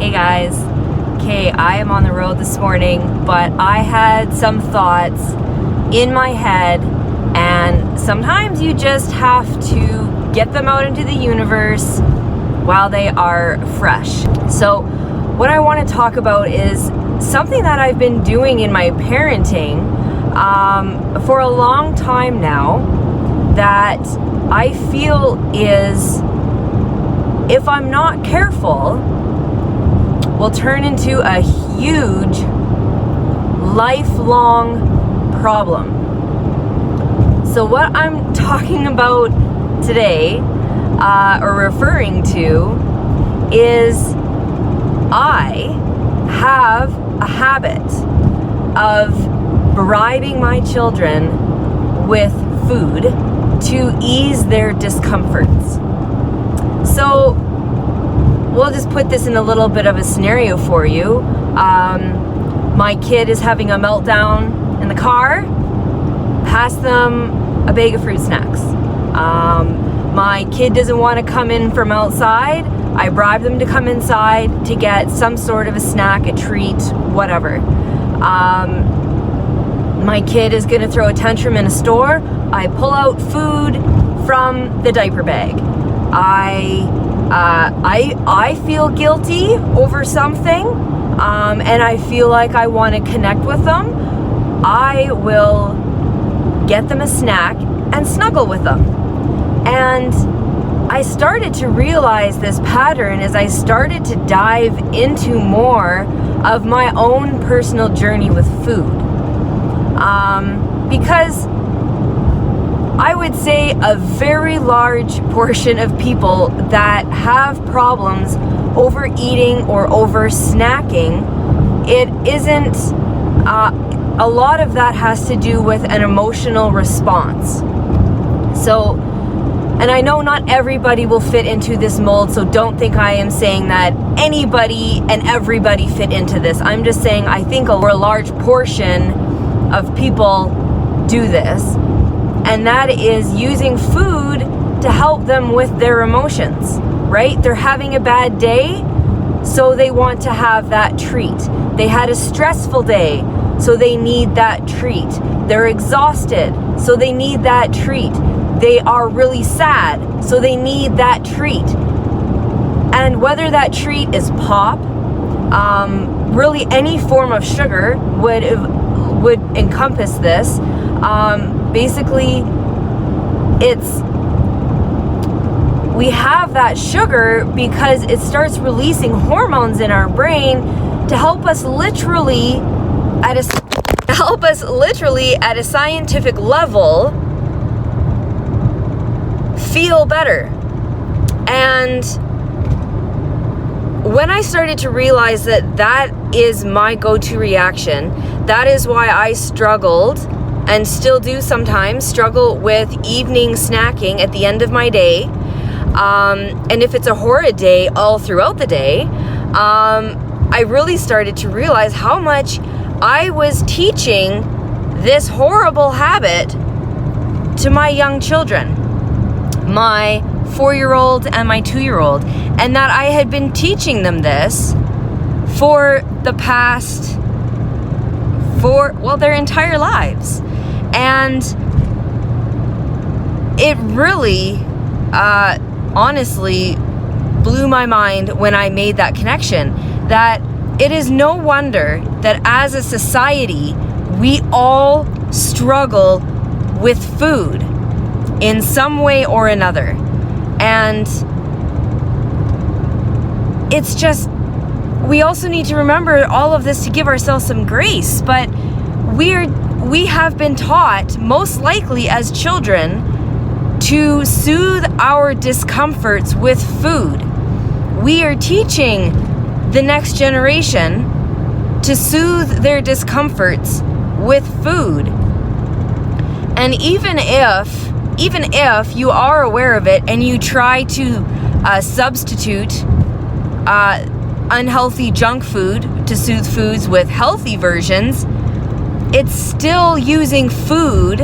Hey guys, okay, I am on the road this morning, but I had some thoughts in my head, and sometimes you just have to get them out into the universe while they are fresh. So what I want to talk about is something that I've been doing in my parenting for a long time now that I feel is, if I'm not careful, will turn into a huge lifelong problem. So what I'm talking about today, or referring to, is I have a habit of bribing my children with food to ease their discomforts. So we'll just put this in a little bit of a scenario for you. My kid is having a meltdown in the car. Pass them a bag of fruit snacks. My kid doesn't want to come in from outside. I bribe them to come inside to get some sort of a snack, a treat, whatever. My kid is going to throw a tantrum in a store. I pull out food from the diaper bag. I feel guilty over something, and I feel like I want to connect with them. I will get them a snack and snuggle with them. And I started to realize this pattern as I started to dive into more of my own personal journey with food. Because I would say a very large portion of people that have problems overeating or over snacking, it isn't, a lot of that has to do with an emotional response. So, and I know not everybody will fit into this mold, so don't think I am saying that anybody and everybody fit into this. I'm just saying I think a large portion of people do this. And that is using food to help them with their emotions, right? They're having a bad day, so they want to have that treat. They had a stressful day, so they need that treat. They're exhausted, so they need that treat. They are really sad, so they need that treat. And whether that treat is pop, really any form of sugar would encompass this. Basically, we have that sugar because it starts releasing hormones in our brain to help us literally at a scientific level feel better. And when I started to realize that is my go-to reaction, that is why I struggled and still do sometimes struggle with evening snacking at the end of my day. And if it's a horrid day all throughout the day, I really started to realize how much I was teaching this horrible habit to my young children, my 4-year-old and my 2-year-old, and that I had been teaching them this for the past, their entire lives. And it really, honestly, blew my mind when I made that connection, that it is no wonder that as a society, we all struggle with food in some way or another. And it's just, we also need to remember all of this to give ourselves some grace, but we have been taught, most likely as children, to soothe our discomforts with food. We are teaching the next generation to soothe their discomforts with food. And even if you are aware of it and you try to substitute unhealthy junk food to soothe foods with healthy versions, it's still using food,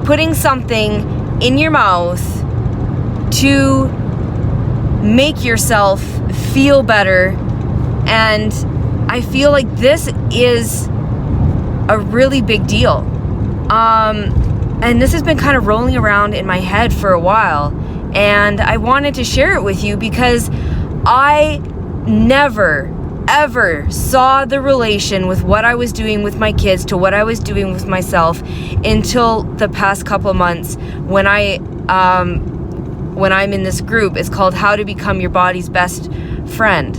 putting something in your mouth to make yourself feel better And I feel like this is a really big deal. And this has been kind of rolling around in my head for a while. And I wanted to share it with you because I never, ever saw the relation with what I was doing with my kids to what I was doing with myself until the past couple of months when I'm in this group. It's called How to Become Your Body's Best Friend.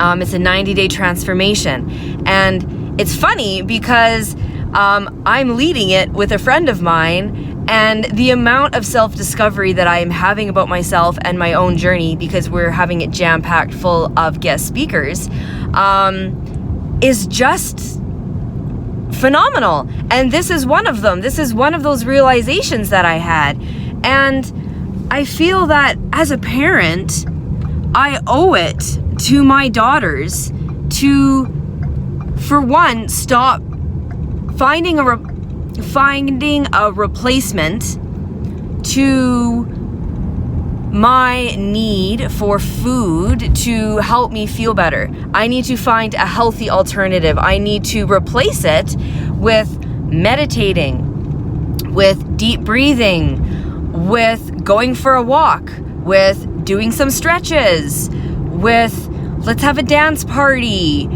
It's a 90-day transformation. And it's funny because I'm leading it with a friend of mine, and the amount of self-discovery that I am having about myself and my own journey, because we're having it jam-packed full of guest speakers, is just phenomenal. And this is one of them. This is one of those realizations that I had. And I feel that as a parent, I owe it to my daughters to, for one, stop finding a replacement to my need for food to help me feel better. I need to find a healthy alternative. I need to replace it with meditating, with deep breathing, with going for a walk, with doing some stretches, with let's have a dance party.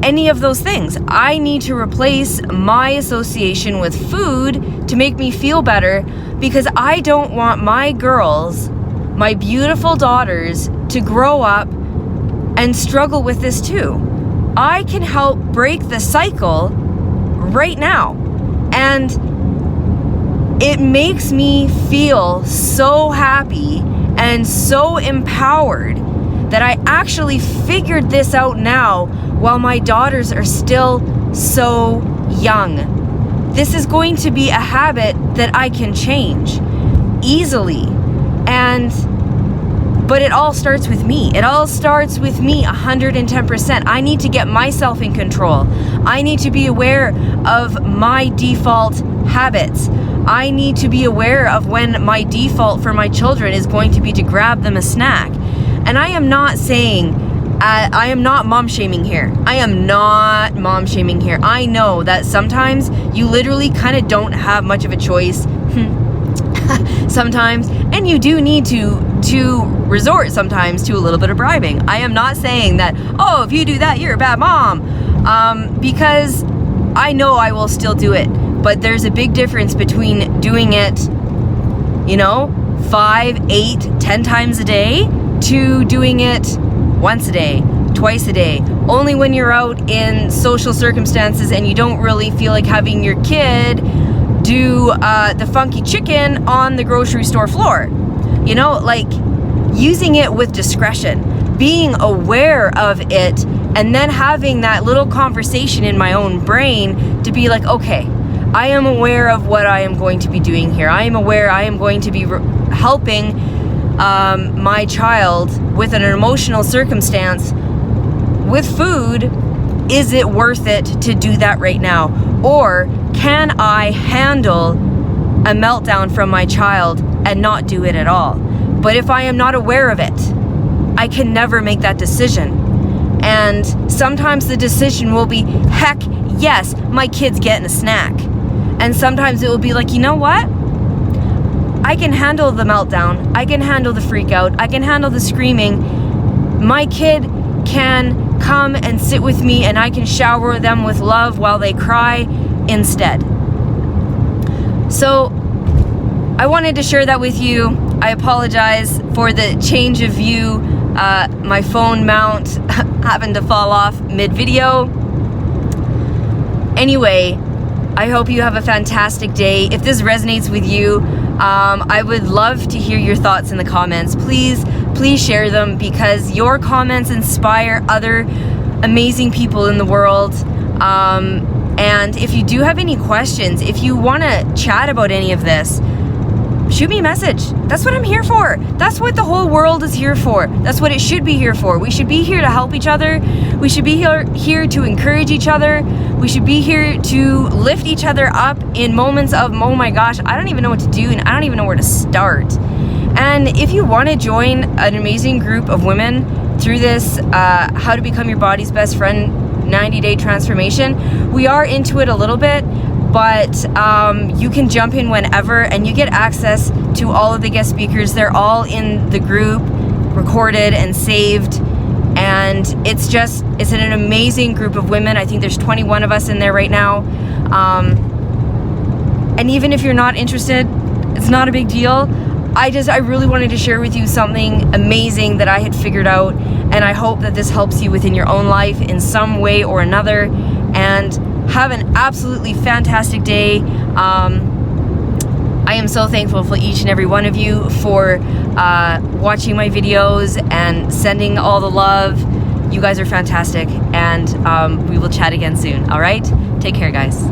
Any of those things. I need to replace my association with food to make me feel better, because I don't want my girls, my beautiful daughters, to grow up and struggle with this too. I can help break the cycle right now. And it makes me feel so happy and so empowered that I actually figured this out now while my daughters are still so young. This is going to be a habit that I can change easily. But it all starts with me. It all starts with me 110%. I need to get myself in control. I need to be aware of my default habits. I need to be aware of when my default for my children is going to be to grab them a snack. And I am not saying, I am not mom shaming here. I am not mom shaming here. I know that sometimes you literally kind of don't have much of a choice sometimes, and you do need to resort sometimes to a little bit of bribing. I am not saying that, oh, if you do that, you're a bad mom, because I know I will still do it. But there's a big difference between doing it, 5, 8, 10 times a day to doing it once a day, twice a day, only when you're out in social circumstances and you don't really feel like having your kid do the funky chicken on the grocery store floor. Like using it with discretion, being aware of it, and then having that little conversation in my own brain to be like, okay, I am aware of what I am going to be doing here. I am aware I am going to be helping my child with an emotional circumstance with food. Is it worth it to do that right now? Or can I handle a meltdown from my child and not do it at all? But if I am not aware of it, I can never make that decision. And sometimes the decision will be, heck yes, my kid's getting a snack. And sometimes it will be like, you know what? I can handle the meltdown. I can handle the freak out. I can handle the screaming. My kid can come and sit with me, and I can shower them with love while they cry instead. So I wanted to share that with you. I apologize for the change of view. My phone mount happened to fall off mid-video. Anyway, I hope you have a fantastic day. If this resonates with you, I would love to hear your thoughts in the comments. Please share them, because your comments inspire other amazing people in the world. And if you do have any questions, if you want to chat about any of this, shoot me a message. That's what I'm here for. That's what the whole world is here for. That's what it should be here for. We should be here to help each other. We should be here to encourage each other. We should be here to lift each other up in moments of, oh my gosh, I don't even know what to do and I don't even know where to start. And if you want to join an amazing group of women through this How to Become Your Body's Best Friend 90-day transformation. We are into it a little bit, but you can jump in whenever, and you get access to all of the guest speakers. They're all in the group, recorded and saved, and it's an amazing group of women. I think there's 21 of us in there right now, and even if you're not interested, it's not a big deal. I really wanted to share with you something amazing that I had figured out, and I hope that this helps you within your own life in some way or another. And have an absolutely fantastic day. I am so thankful for each and every one of you for watching my videos and sending all the love. You guys are fantastic, and we will chat again soon. All right? Take care, guys.